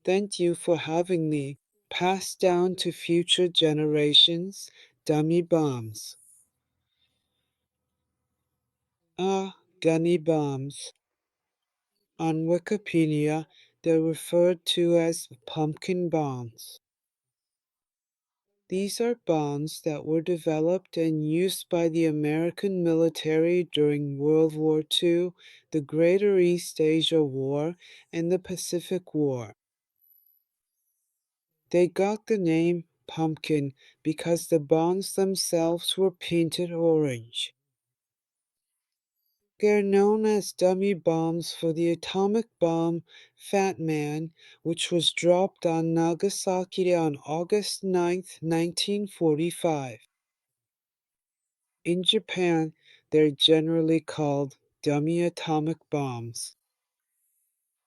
Thank you for having me. Passed down to future generations, dummy bombs. Gunny bombs. On Wikipedia, they're referred to as pumpkin bombs. These are bombs that were developed and used by the American military during World War II, the Greater East Asia War, and the Pacific War. They got the name pumpkin because the bombs themselves were painted orange. They're known as dummy bombs for the atomic bomb Fat Man, which was dropped on Nagasaki on August 9th, 1945. In Japan, they're generally called dummy atomic bombs.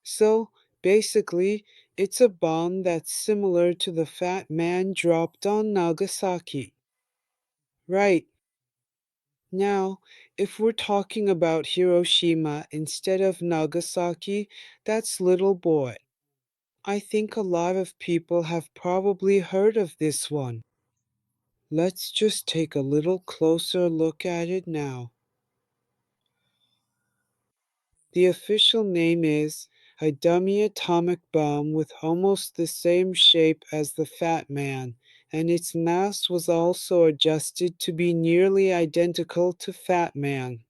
So, basically, it's a bomb that's similar to the Fat Man dropped on Nagasaki. Right. Now, if we're talking about Hiroshima instead of Nagasaki, that's Little Boy. I think a lot of people have probably heard of this one. Let's just take a little closer look at it now. The official name is a dummy atomic bomb with almost the same shape as the Fat Man, and its mass was also adjusted to be nearly identical to Fat Man.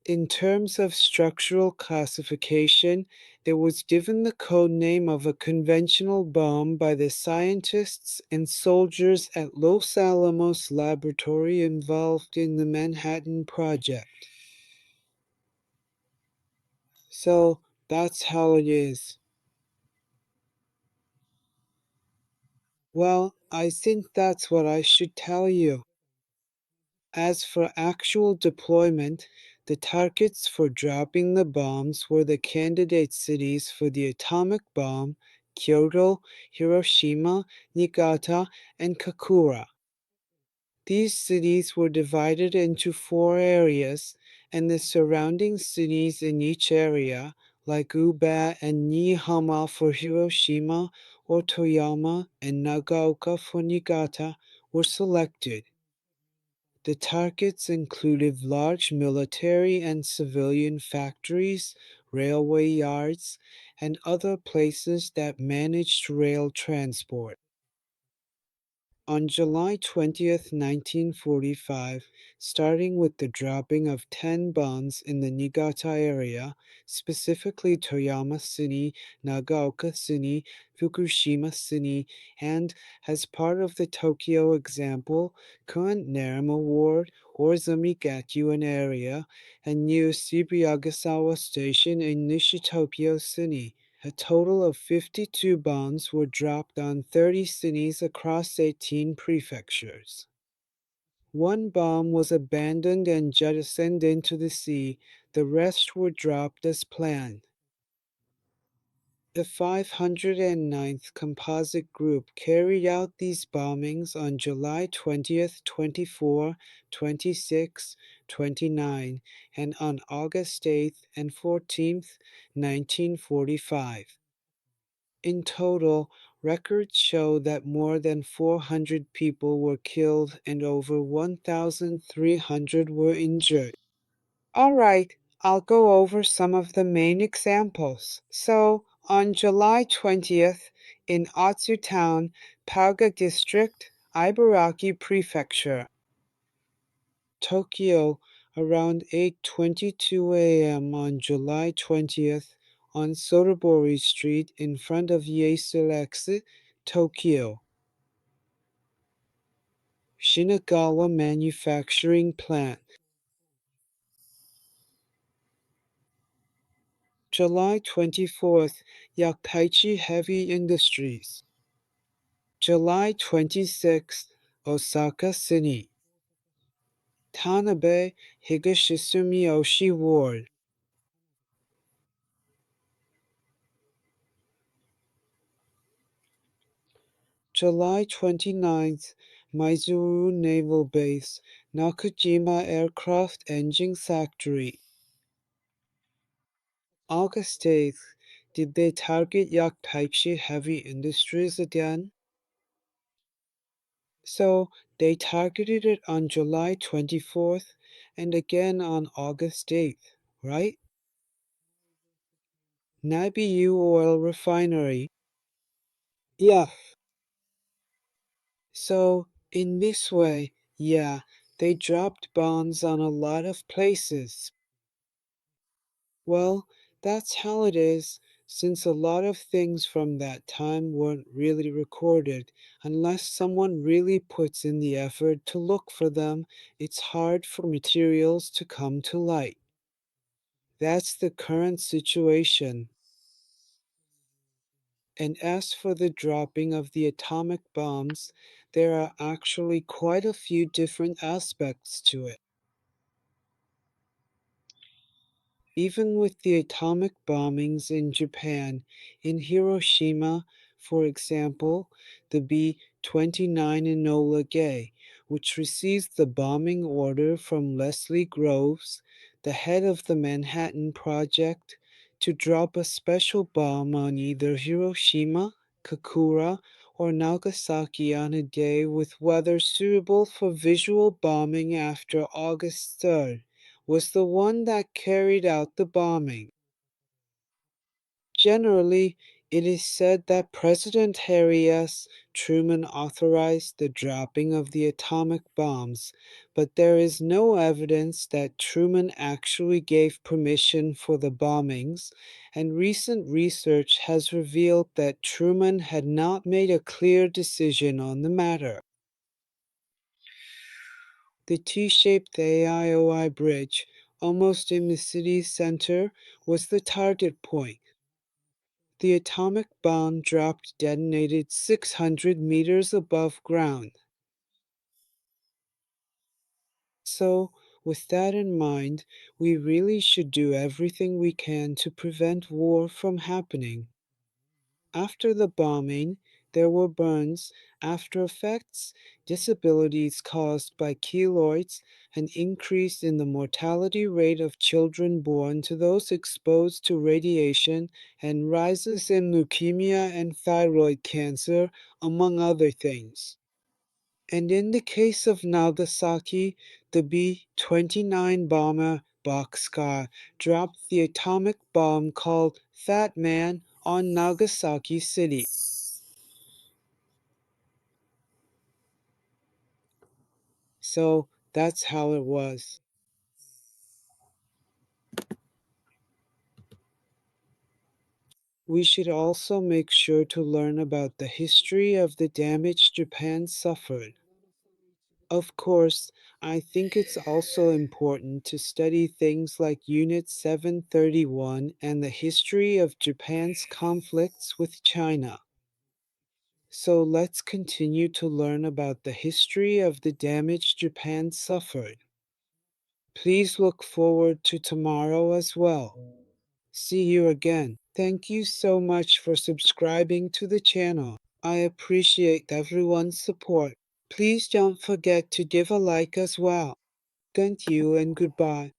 In terms of structural classification, it was given the code name of a conventional bomb by the scientists and soldiers at Los Alamos Laboratory involved in the Manhattan Project. So, that's how it is. Well, I think that's what I should tell you. As for actual deployment, the targets for dropping the bombs were the candidate cities for the atomic bomb: Kyoto, Hiroshima, Niigata, and Kakura. These cities were divided into 4 areas, and the surrounding cities in each area, like Uba and Niihama for Hiroshima, or Toyama and Nagaoka for Niigata, were selected. The targets included large military and civilian factories, railway yards, and other places that managed rail transport. On July 20th, 1945, starting with the dropping of 10 bombs in the Niigata area, specifically Toyama City, Nagaoka City, Fukushima City, and, as part of the Tokyo example, current Narama Ward or Zamigakuen area, and near Shibuyagisawa Station in Nishitopyo City. A total of 52 bombs were dropped on 30 cities across 18 prefectures. 1 bomb was abandoned and jettisoned into the sea. The rest were dropped as planned. The 509th Composite Group carried out these bombings on July 20th, 24, 26, 29, and on August 8th and 14th, 1945. In total, records show that more than 400 people were killed and over 1,300 were injured. All right, I'll go over some of the main examples. So, on July 20th, in Atsu Town, Pauga District, Ibaraki Prefecture, Tokyo, around 8:22 a.m. on July 20th, on Sotabori Street in front of Yaesu, Tokyo. Shinagawa Manufacturing Plant. July 24th, Yaktaichi Heavy Industries. July 26th, Osaka City. Tanabe Higashisumiyoshi Ward. July 29th, Maizuru Naval Base, Nakajima Aircraft Engine Factory. August 8th, Did they target yak heavy industries again? So they targeted it on July 24th and again on August 8th, right? Nabiu oil refinery. Yeah. So in this way, yeah, they dropped bombs on a lot of places. Well, that's how it is, since a lot of things from that time weren't really recorded. Unless someone really puts in the effort to look for them, it's hard for materials to come to light. That's the current situation. And as for the dropping of the atomic bombs, there are actually quite a few different aspects to it. Even with the atomic bombings in Japan, in Hiroshima, for example, the B-29 Enola Gay, which receives the bombing order from Leslie Groves, the head of the Manhattan Project, to drop a special bomb on either Hiroshima, Kakura, or Nagasaki on a day with weather suitable for visual bombing after August 3rd. Was the one that carried out the bombing. Generally, it is said that President Harry S. Truman authorized the dropping of the atomic bombs, but there is no evidence that Truman actually gave permission for the bombings, and recent research has revealed that Truman had not made a clear decision on the matter. The T-shaped AIOI bridge, almost in the city's center, was the target point. The atomic bomb dropped detonated 600 meters above ground. So, with that in mind, we really should do everything we can to prevent war from happening. After the bombing, there were burns, after effects, disabilities caused by keloids, an increase in the mortality rate of children born to those exposed to radiation, and rises in leukemia and thyroid cancer, among other things. And in the case of Nagasaki, the B-29 bomber Boxcar dropped the atomic bomb called Fat Man on Nagasaki City. So that's how it was. We should also make sure to learn about the history of the damage Japan suffered. Of course, I think it's also important to study things like Unit 731 and the history of Japan's conflicts with China. So let's continue to learn about the history of the damage Japan suffered. Please look forward to tomorrow as well. See you again. Thank you so much for subscribing to the channel. I appreciate everyone's support. Please don't forget to give a like as well. Thank you and goodbye.